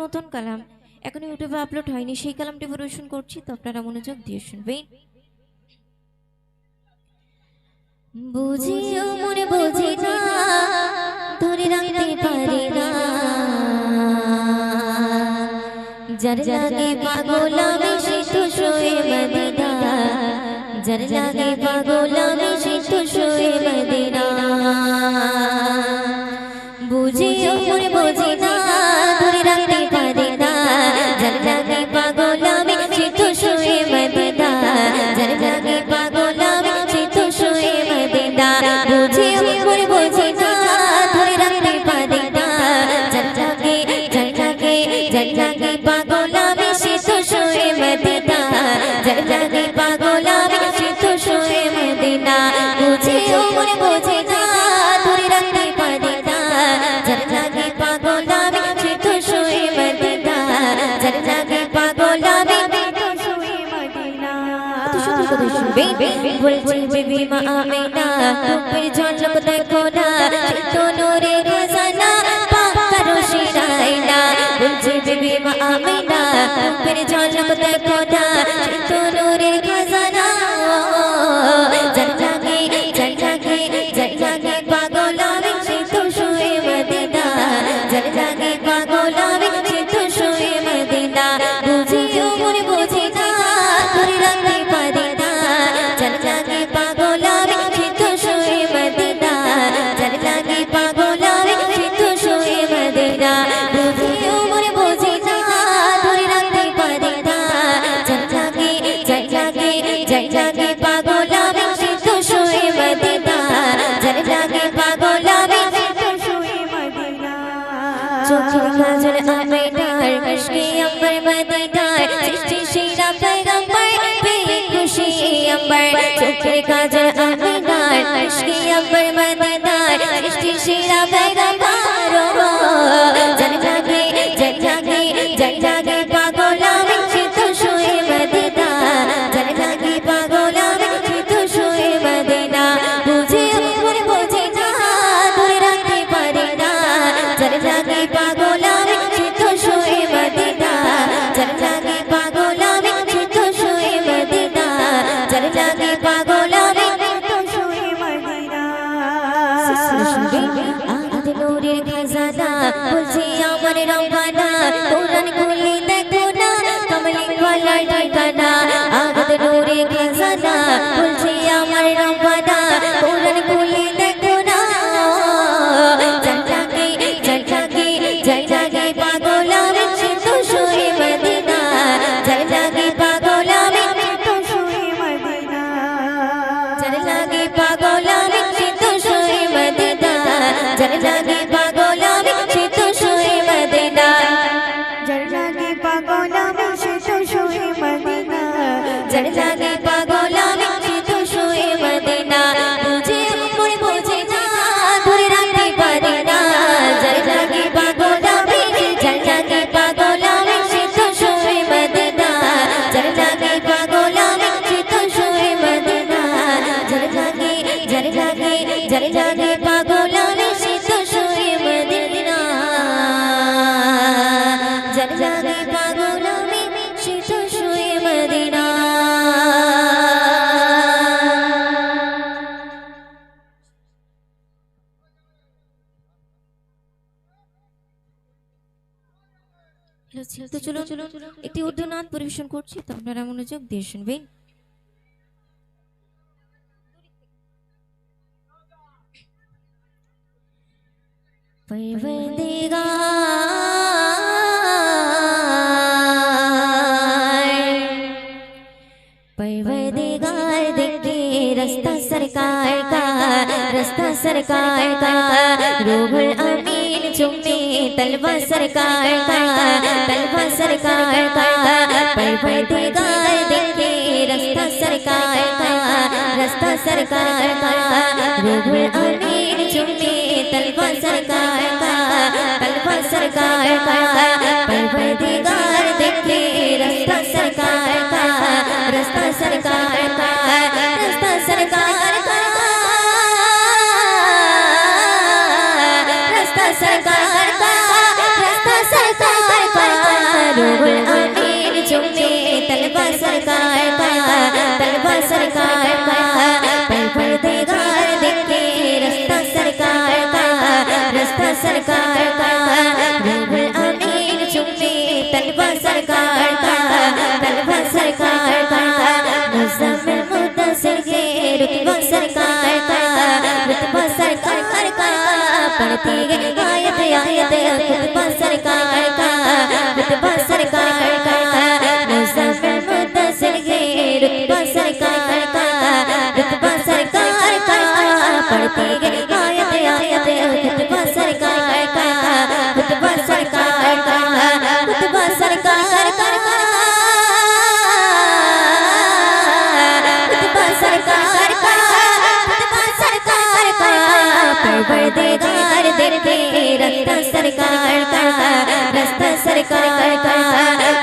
নতুন কালাম এখন ইউটিউবে আপলোড হয়নি, সেই কালামটি পরিবেশন করছি, তো আপনারা মনোযোগ দিয়ে শুনবেন। বুঝিও মনে বুঝি না, ধরে রাখতে পারি না, যার লাগে পাগল আমি সে তো শোয়ে মদিনা, যার লাগে পাগল আমি সে তো শোয়ে মদিনা। বুঝিও মনে বুঝি না, ধরে রাখতে পারি না, যার লাগে পাগল আমি সে তো শোয়ে মদিনা, যার লাগে পাগল আমি সে তো শোয়ে মদিনা। বুঝিও মনে বুঝি না, ধরে রাখতে পারি না, যার লাগে পাগল আমি সে তো শোয়ে মদিনা, যার লাগে পাগল আমি সে তো শোয়ে মদিনা। বুঝিও মনে বুঝি না, ধরে রাখতে পারি না, যার লাগে পাগল আমি সে তো শোয়ে মদিনা, যার লাগে পাগল আমি সে তো শোয়ে মদিনা। তো সুন্দর কথা শুনবে, বলছি বেবি মা আমিনা, রূপের ঝলক দেখো না, তো নূরে খজানা পাকা রশিদাইনা। বলছি বেবি মা আমিনা, রূপের ঝলক দেখো না, তো নূরে খজানা, যার লাগে পাগল আমি সে তো শোয়ে মদিনা, যার লাগে পাগল আমি সে তো শোয়ে মদিনা। বুঝিও মনে বুঝি না, ধরে রাখতে পারি না, যার লাগে পাগল আমি সে তো শোয়ে মদিনা, যার লাগে পাগল আমি সে তো শোয়ে মদিনা। বুঝিও মনে বুঝি না, ধরে রাখতে পারি না, যার লাগে পাগল আমি সে তো শোয়ে মদিনা, যার লাগে পাগল আমি সে তো শোয়ে মদিনা। চোখের কাজল আমিনার, খুশকি আম্বার মদিনার, সৃষ্টি সেরা পয়গম্বর, পেয়ে খুশি আম্বার। চোখের কাজল আমিনার, খুশকি আম্বার মদিনার, সৃষ্টি সেরা পয়গম্বর, যার লাগে পাগল আমি সে তো শোয়ে মদিনা, যার লাগে পাগল আমি সে তো শোয়ে মদিনা। বুঝিও মনে বুঝি না, ধরে রাখতে পারি না, যার লাগে পাগল আমি সে তো শোয়ে মদিনা, যার লাগে পাগল আমি সে তো শোয়ে মদিনা, যার লাগে পাগল আমি সে তো শোয়ে মদিনা। আজ নূরের খজানা, বলছি আমার রব্বানা, কোরআন খুলে দেখো না, কমলি ওয়ালা ঠিকানা। আজ নূরের খজানা, বলছি আমার রব্বানা, কোরআন খুলে দেখো না, যার লাগে পাগল আমি সে তো শোয়ে মদিনা, যার লাগে পাগল আমি সে তো শোয়ে মদিনা, যার লাগে পাগল আমি সে তো শোয়ে মদিনা, যার লাগে পাগল আমি সে তো শোয়ে মদিনা, যার লাগে পাগল আমি সে তো শোয়ে মদিনা, যার লাগে পাগল আমি সে তো শোয়ে মদিনা। বুঝিও মনে বুঝি না, ধরে রাখতে পারি না, যার লাগে পাগল আমি, যার লাগে পাগল আমি সে তো শোয়ে মদিনা, যার লাগে পাগল আমি সে তো শোয়ে মদিনা, যার লাগে পাগল আমি সে তো শোয়ে মদিনা, যার লাগে পাগল আমি সে তো শোয়ে মদিনা। তো চলো একটি উর্দু নাচ পরিবেশন করছি, তো আপনারা মনোযোগ দিয়ে শুনবেন। परवरदिगार देखे रास्ता सरकार का, रूहुल अमीन चुमे तलवा सरकार का, परवरदिगार देखे रास्ता सरकार का, रूहुल अमीन चुमे तलवा सरकार का, परवरदिगार देखे रास्ता सरकार का, रास्ता सरकार का, रास्ता सरकार का, रास्ता सरकार का, रास्ता सरकार का। सरकार का रूहुल अमीन चुम्मे तलवा सरकार का तलवा सरकार का मुज़म्मिल मुद्दस्सिर के रुतबा सरकार का रुतबा सरकार का पढ़ती गई आयत आयत रुतबा सरकार का रुतबा सरकार का मुज़म्मिल मुद्दस्सिर के रुतबा सरकार का रुतबा सरकार का पढ़ती गई आयत आयत रुतबा सरकार का रुतबा सरकार का रुतबा सरकार का रुतबा सरकार का रुतबा सरकार का परवरदिगार देते रास्ता सरकार का रास्ता सरकार का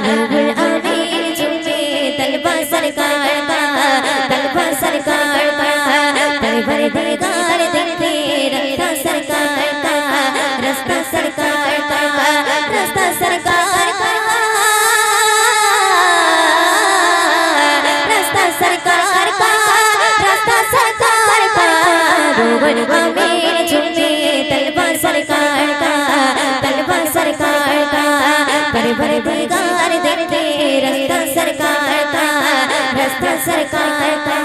रूहुल अमीन चुम्मे तलवा सरकार का तलवा सरकार का परवरदिगार देते रास्ता सरकार का रास्ता सरकार का रास्ता सरकार का रास्ता सरकार का रास्ता सरकार का रूहुल अमीन चुम्मे तलवा सरकार का तलवा सरकार का परवरदिगार देते रास्ता सरकार का रास्ता सरकार का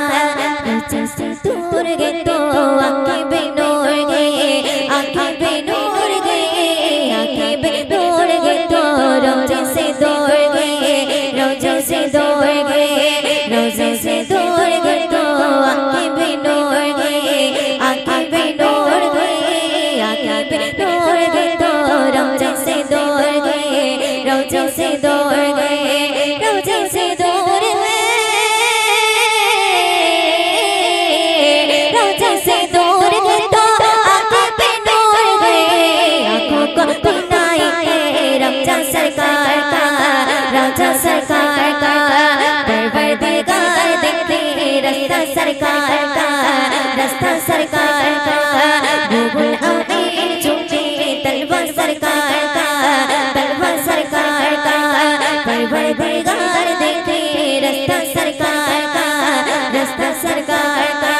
जैसे दूर गए तो आंखें बेनूर गए आंखें बेनूर गए आंखें बेनूर गए तो रोज़े से दूर गए रोज़े से दूर गए रोज़े से दूर गए तो आंखें बेनूर गए आंखें बेनूर गए आंखें बेनूर गए तो रोज़े से दूर गए रोज़े से दूर गए रोज़े से दूर गए रोज़े से दूर गए तो आंखें बेनूर गए आंखों को पिनाई है रमज़ान सरकार का रमज़ान सरकार का परवरदिगार देते रास्ता सरकार का रास्ता सरकार का रूहुल अमीन चुम्मे तलवा सरकार का तलवा सरकार का परवरदिगार देते रास्ता सरकार का रास्ता सरकार का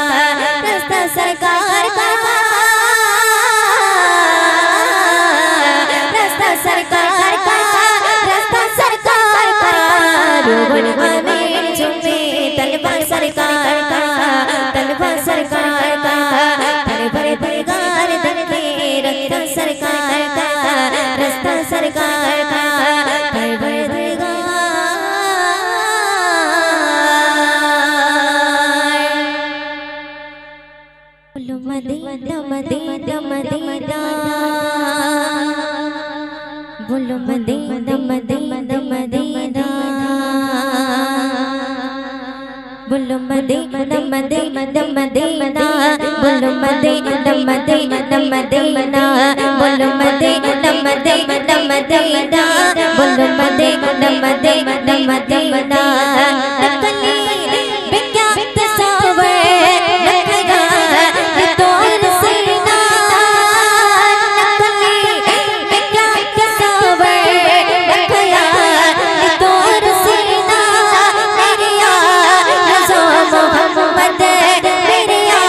रास्ता सरकार का रास्ता सरकार का रास्ता सरकार का रूहुल अमीन चुम्मे तलवा सरकार का तलवा सरकार का परवरदिगार देते रास्ता सरकार का रास्ता सरकार का परवरदिगार बोलो मदीना मदीना मदीना बोलो मदीना मदीना मदीना बोलो मदीना मदीना मदीना बोलो मदीना मदीना मदीना बोलो मदीना मदीना मदीना बोलो मदीना मदीना मदीना नकली बिक्या तस्वर नखगा तोर सीना नकली बिक्या तस्वर नखगा तोर सीना मेरिया नज़ो मोहम्मद मेरिया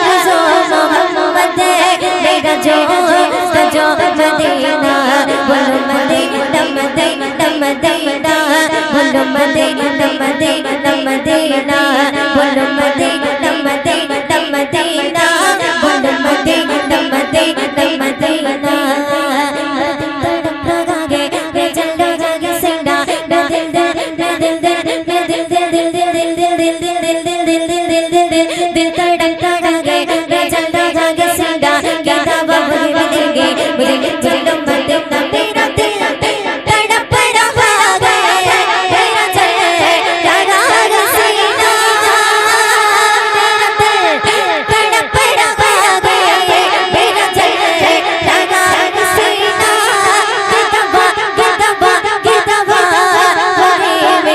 नज़ो मोहम्मद मेरा जो सजो मदीना बोलो मदीना मदीना मदीना बोलो मदीना मदीना मदीना बोलो मदीना मदीना मदीना बोलो मदीना मदीना मदीना तड़प लगा गे जल लगा गे सेंडा दिल दिल दिल दिल दिल दिल दिल दिल दिल दिल दिल दिल दिल दिल दिल दिल दिल दिल तड़प लगा गे जल लगा गे सेंडा गीता बाबू बदलेंगे बदलेंगे चलो मदीना मेरा दिल तड़प लगा गे मेरा जल लगा गे सीना मेरा दिल तड़प लगा गे मेरा जल लगा गे सीना गीता बा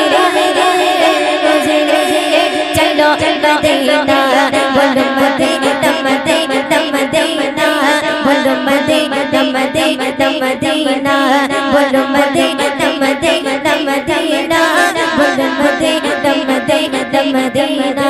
मेरे मुझे चलो मदीना बोलो मदीना मदीना मदीना बोलो मदीना मदीना मदीना बोलो मदीना मदीना मदीना बोलो मदीना मदीना मदीना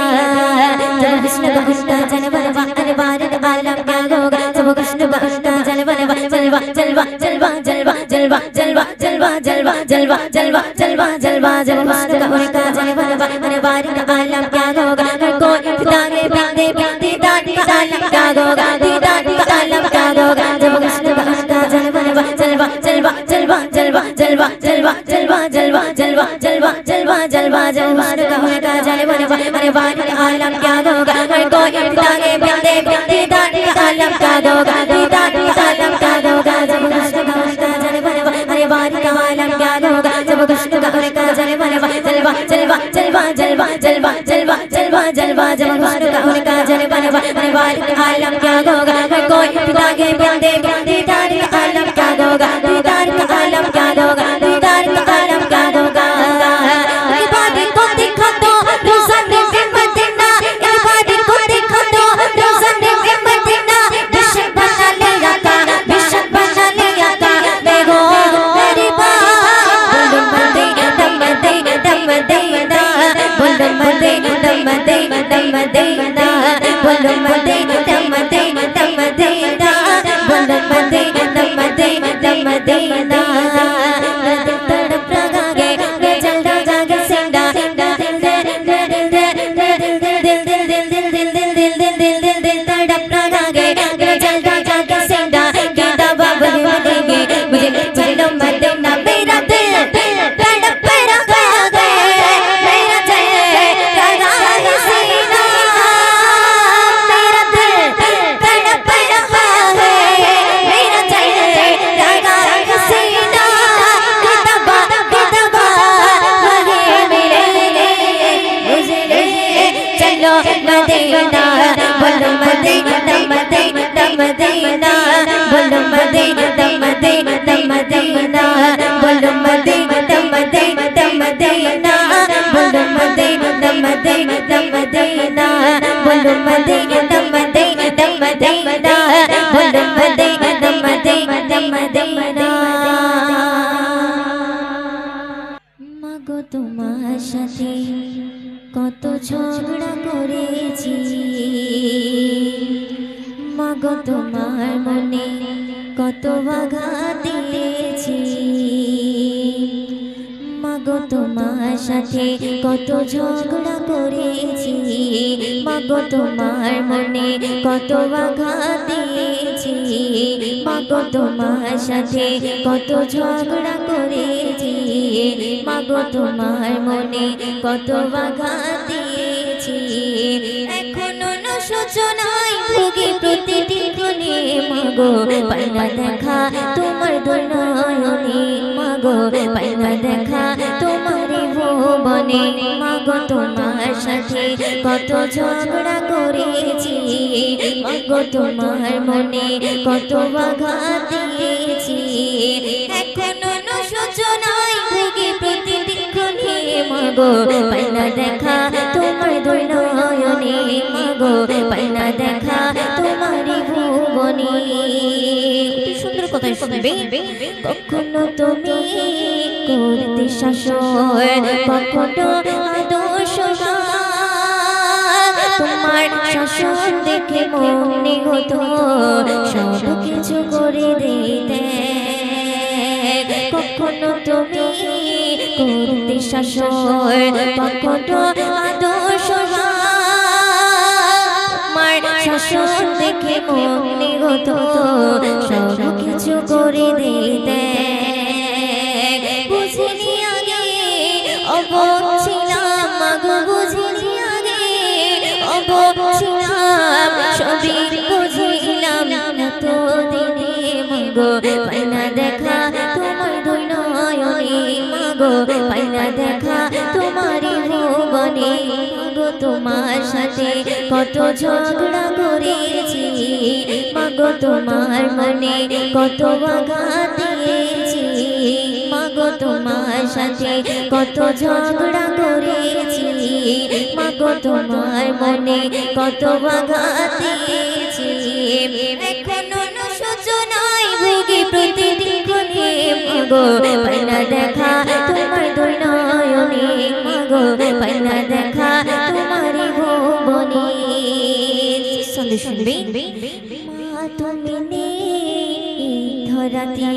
जब कृष्ण का कृष्ण जन बलवा अनवार आलम क्या होगा जब कृष्ण का कृष्ण जन बलवा जलवा जलवा जलवा जलवा जलवा जलवा जलवा जलवा जलवा जलवा जलवा जलवा जलवा होने का जलवा हर बार का आलम क्या होगा हर कोई दीदारे प्यारे दीदार का आलम क्या होगा दीदार का आलम क्या होगा जब कृष्ण का जलवा जलवा जलवा जलवा जलवा जलवा जलवा जलवा जलवा जलवा जलवा जलवा जलवा जलवा होने का जलवा हर बार का आलम क्या होगा हर कोई दीदारे प्यारे दीदार का आलम क्या होगा दीदार का आलम क्या होगा जब कृष्ण का जलवा हर बार का आलम क्या होगा जब कृष्ण का जलवा जलवा जलवा जलवा जलवा जलवा जलवा जलवा जलवा जब कृष्ण का जलवा हर बार का आलम क्या होगा हर कोई दीदारे प्यारे दीदार का आलम क्या होगा दीदार का आलम क्या होगा दीदार का आलम क्या होगा इबादत को देखो तो रोज़न में मदीना इबादत को देखो तो रोज़न में मदीना बिशक बना लिया था मैं हो मेरी बात बोलो मदे दम दे दम देना बोलो मदे दम दे दम देना बोलो मदे दम दे दम देना बोलो मदे दम दे दम देना तड़प लगा गे जल्दा जागे सिंदा तड़प लगा गे जल्दा जागे सिंदा गीता बाबा बनेंगे मुझे चलो मदीना मेरा दिल तड़प रहा है मेरा दिल लगा है सीना मेरा दिल तड़प रहा है मेरा दिल लगा है सीना किताबा लगे मिलेंगे मुझे चलो मदीना बोलो मदीना दम देना बोलो मदीना दम देना बोलो मदीना दम देना बोलो मदीना दम देना बोलो मदीना दम देना बोलो मदीना दम देना মাগো তোমার সাথে কত ঝগড়া করেছি মাগো তোমার মনে কত আঘাত দিয়েছি মাগো তোমার সাথে কত ঝগড়া করেছি মাগো তোমার মনে কত আঘাত দিয়েছি মাগো তোমার সাথে কত ঝগড়া করেছি মাগো তোমার মনে কত আঘাত দিয়েছি এখনো না সূচনায় ভোগে প্রতিটি ক্ষণে মাগো পাইনা দেখা তোমার দুনয়নে মাগো পাইনা দেখা তোমার ভুবনে মাগো তোমার সাথে কত ঝগড়া করেছি মাগো তোমার মনে কত আঘাত দিয়েছি এখনো না সূচনায় ভোগে প্রতিটি ক্ষণে মাগো পাইনা দেখা তোমার দুনয়নে মাগো পাইনা দেখা তোমার ভুবনে সুন্দর কথা শুনবে কখনো তুমি করতে শাসন কখনো আদর্শ তোমার শাসন দেখে মনে হতো সব কিছু করে দিতে কখনো তুমি করতে শাসন কখনো আদর্শ শাসন দেখে মনে হতো সব কিছু করে দিতে বুঝিনি আগে অবক ছিলাম মাগো বুঝিনি আগে অবক ছিলাম সবই বুঝিলাম তো দিনে মাগো পাইনা দেখা তোমার দুই নয়নে মাগো পাইনা দেখা তোমারই ভুবনে মাগো তোমার সাথে কত ঝগড়া করেছি মাগো তোমার মনে কত আঘাত দিয়েছি মাগো তোমার সাথে কত ঝগড়া করেছি মাগো তোমার মনে কত আঘাত দিয়েছি এখনো না সূচনায় ভোগে প্রতিটি ক্ষণে মাগো পাইনা দেখা তোমার দুই নয়নে মাগো পাইনা দেখা তোমারই ভুবনে শুনবে মা তুমি ধরাতে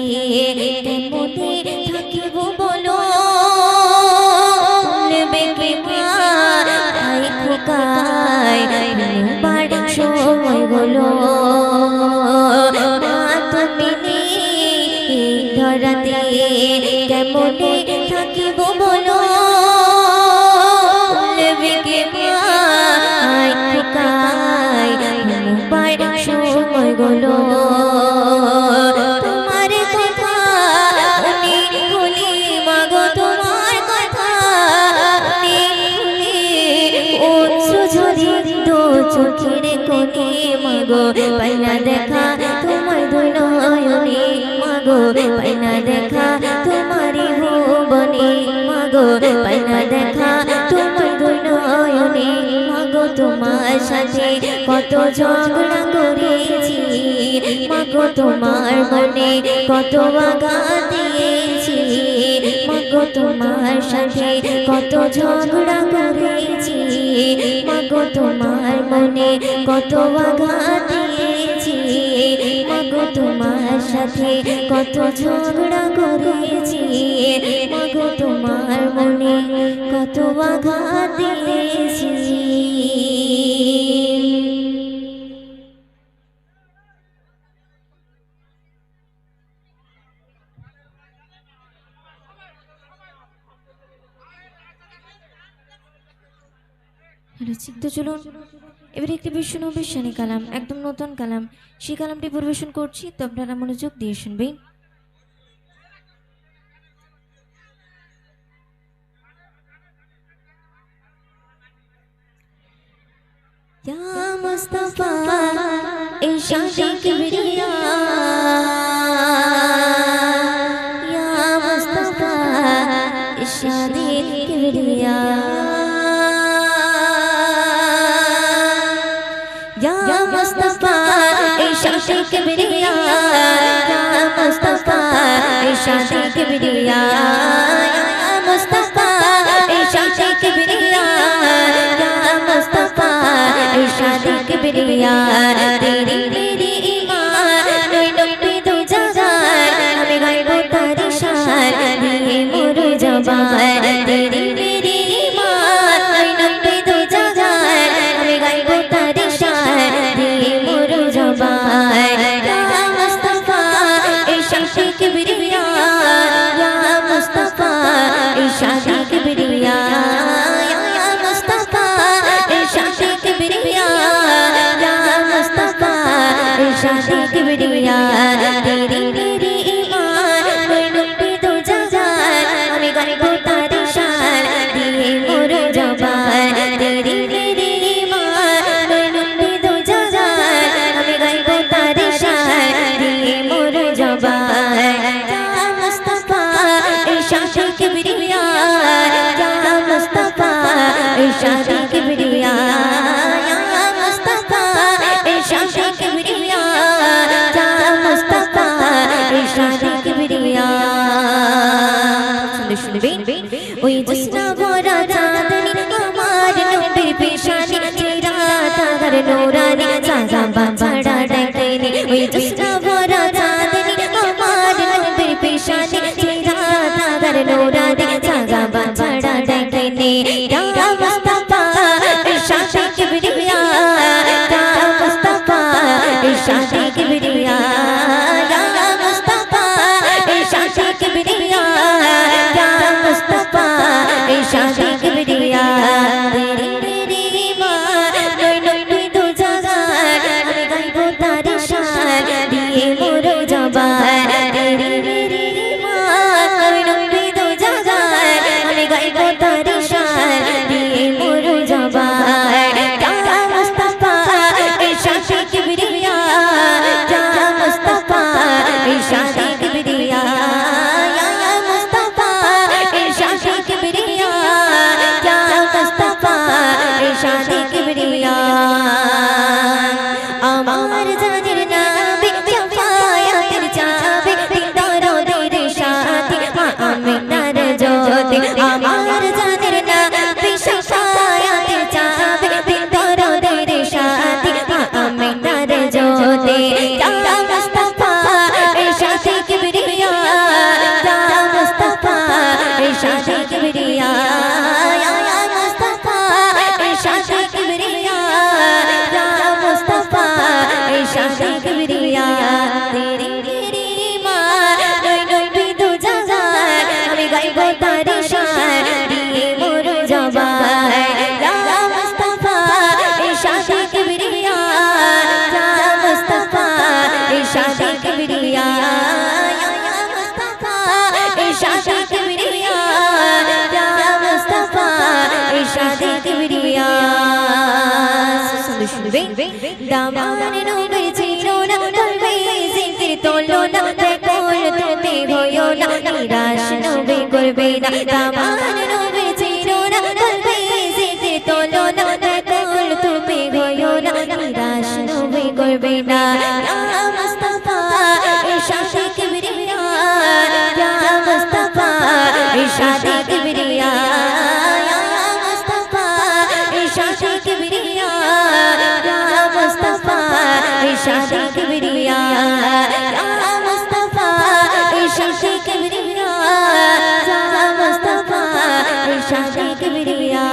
কেমনে থাকিব বলো লেবে কে আই খোকায় বার সময় হলো মা তুমি নেই ধরাতে কেমনে থাকিব বলো লেবে কে আই খোকায় বার সময় হলো তোমার কথা ভুলি মাগো তোমার কথা ভুলি অশ্রু ঝরে দো চোখের কোণে মাগো পাইনা দেখা তোমার দুই নয়নে মাগো পাইনা দেখা তোমারই ভুবনে মাগো পাইনা দেখা তোমার দুই নয়নে মাগো তোমার সাথে কত ঝগড়া করেছি মাগো তোমার মনে কত আঘাত দিয়েছি মাগো তোমার সাথে কত ঝগড়া করেছি মাগো তোমার মনে কত আঘাত দিয়েছি মাগো তোমার সাথে কত ঝগড়া করেছি মাগো তোমার মনে কত আঘাত দিয়েছি। তো চলুন এবারে একটি বিশ্বনবী শানী কালাম, একদম নতুন কালাম, সেই কালামটি পরিবেশন করছি, তো আপনারা মনোযোগ দিয়ে শুনবেন। ইয়া মুস্তাফা ইরশাদে কিবরিয়া ইয়া মুস্তাফা ইরশাদে কিবরিয়া या मुस्तफा इरशादे किबरिया या मुस्तफा इरशादे किबरिया या मुस्तफा इरशादे किबरिया या मुस्तफा इरशादे किबरिया तेरी मेरी ईमान नैनों पे दो जहान हमें गायबो तारी शान दिए मोर जबान तेरी मेरी ईमान नैनों पे दो जहान हमें गायबो तारी या मुस्तफा इरशादे किबरिया या मुस्तफा इरशादे किबरिया या मुस्तफा इरशादे किबरिया या मुस्तफा इरशादे किबरिया तेरी मेरी ईमान नैनों पे दो जहान हमें गायबो तारी शान दिए मोर जबान तेरी मेरी ईमान नैनों पे दो जहान हमें गायबो तारी शान दिए मोर जबान या मुस्तफा इरशादे किबरिया या मुस्तफा इरशादे किबरिया या मुस्तफा इरशादे किबरिया या मुस्तफा इरशादे किबरिया শুনবেন ওই জোসনা ভরা চাঁদনি আমার নবীর পেশানি চেরা তার নোরানি সাজা বাছড়া ডাকনি ওই জোসনা ভরা চাঁদনি আমার নবীর পেশানি চেরা তার নোরানি সাজা বাছড়া ডাকনি ইয়া মুস্তাফা ইরশাদে কিবরিয়া ইয়া মুস্তাফা ইরশাদে কিবরিয়া ইয়া মুস্তাফা ইরশাদে কিবরিয়া मुस्तफा इरशादे किबरिया तेरी मेरी ईमान नैनों पे दो जहान हमें गायबो तारी शान दिए मोर जबान तेरी मेरी ईमान नैनों पे दो जहान हमें गायबो तारी शान दिए গাইবো তারি শান দিয়ে মোর জবান ইয়া মুস্তাফা ইরশাদে কিবরিয়া ইয়া মুস্তাফা ইরশাদে কিবরিয়া ইয়া মুস্তাফা ইরশাদে কিবরিয়া ইয়া মুস্তাফা ইরশাদে কিবরিয়া শুনবে দামান নবী চিনো না তবে জিকির তোলো না বেকল তুমি হইও না নিরাশ নবী করবে না দামান নবী চিনো না তবে জিকির তোলো না বেকল তুমি হইও না নিরাশ নবী করবে না ইয়া মুস্তাফা ইরশাদে কিবরিয়া ইয়া মুস্তাফা ইরশাদে কিবরিয়া ইয়া মুস্তাফা ইরশাদে কিবরিয়া ইয়া মুস্তাফা ইরশাদে কিবরিয়া ইয়া মুস্তাফা ইরশাদে কিবরিয়া ইয়া মুস্তাফা ইরশাদে কিবরিয়া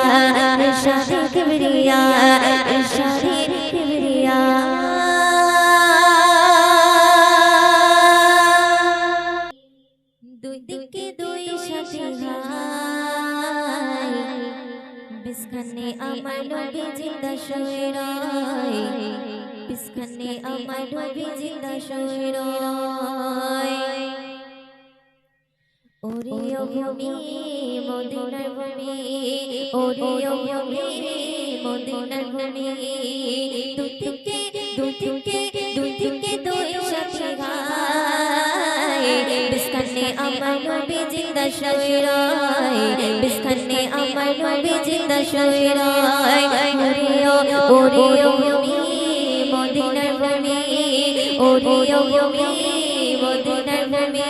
ইরশাদে কিবরিয়া ইরশাদে কিবরিয়া দুই দিকে দুই সাথী ভাই বিস্কানে আমার নবী জিন্দা শুয়ে রয় বিস্কানে আমার নবী জিন্দা শুয়ে রয় ওরে ও ভূমি মদিনার ভূমি ওরে ও ভূমি মদিনার ভূমি দুই দিকে দুই সাথী ভাই বিস্কানে আমার নবী জিন্দা শুয়ে রয় বিস্কানে আমার নবী জিন্দা শুয়ে রয় ওরে ও ভূমি মদিনার ভূমি ওরে ও ভূমি মদিনার ভূমি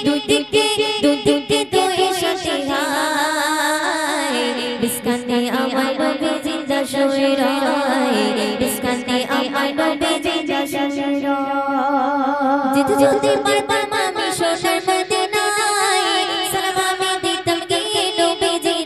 দুই দিকে দুই সাথী ভাই বিস্কানে আমার নবী জিন্দা শুয়ে রয় বিস্কানে আমার নবী জিন্দা শুয়ে রয় যেতে যেতে